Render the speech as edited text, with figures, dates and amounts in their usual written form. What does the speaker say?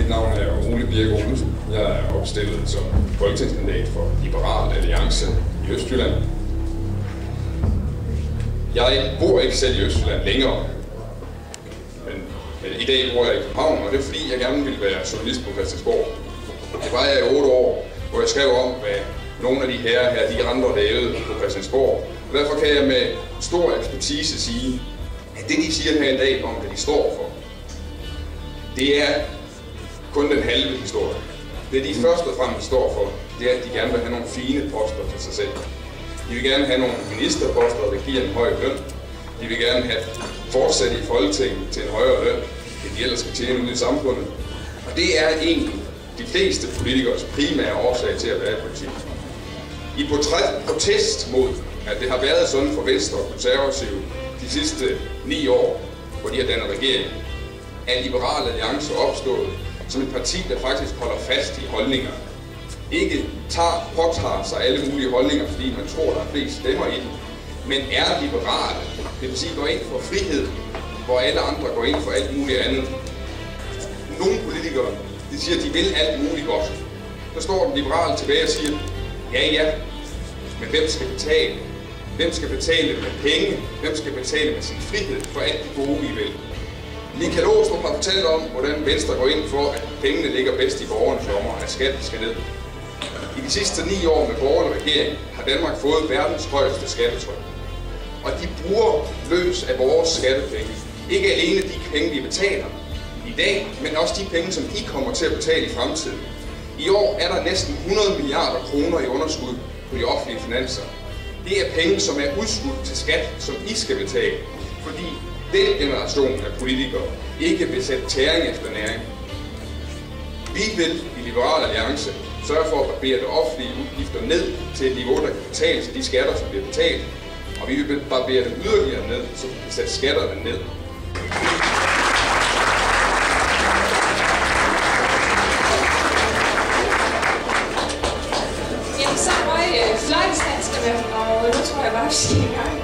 Mit navn er Ole Birk Olesen. Jeg er opstillet som folketingskandidat for Liberal Alliance i Østjylland. Jeg bor ikke selv i Østjylland længere, men i dag bor jeg i København, og det er fordi, jeg gerne ville være journalist på Christiansborg. Det var jeg i 8 år, hvor jeg skrev om, hvad nogle af de herrer her, de andre lavede på Christiansborg. Og derfor kan jeg med stor ekspertise sige, at det, de siger her i dag om, hvad de står for, det er kun den halve historie. Det, de først og fremmest står for, det er, at de gerne vil have nogle fine poster til sig selv. De vil gerne have nogle ministerposter, der giver en høj løn. De vil gerne have fortsat i Folketinget til en højere løn, end de ellers skal tjene ud i samfundet. Og det er egentlig de fleste politikers primære årsag til at være i politik. I protest mod, at det har været sådan for Venstre og Konservative de sidste 9 år, hvor de har dannet regering, er Liberal Alliance opstået som et parti, der faktisk holder fast i holdninger. Ikke påtager sig alle mulige holdninger, fordi man tror, der er flest stemmer i dem, men er liberale. Det vil sige, går ind for frihed, hvor alle andre går ind for alt muligt andet. Nogle politikere, de siger, at de vil alt muligt godt. Så står den liberale tilbage og siger, ja, men hvem skal betale? Hvem skal betale med penge? Hvem skal betale med sin frihed for alt det gode, vi vil? Michael Aastrup har fortalt om, hvordan Venstre går ind for, at pengene ligger bedst i borgernes lommer, at skatten skal ned. I de sidste 9 år med borgerlig regering har Danmark fået verdens højeste skattetryk. Og de bruger løs af vores skattepenge. Ikke alene de penge, vi betaler i dag, men også de penge, som I kommer til at betale i fremtiden. I år er der næsten 100 milliarder kroner i underskud på de offentlige finanser. Det er penge, som er udskudt til skat, som I skal betale, fordi den generation af politikere ikke vil sætte tæring efter næring. Vi vil i Liberal Alliance sørge for at barbere de offentlige udgifter ned til et niveau, der kan betales af de skatter, som bliver betalt, og vi vil barbere dem yderligere ned, så vi kan sætte skatterne ned. Jamen, så røg fløjtstandserne, og nu tror jeg bare, vi skal i gang.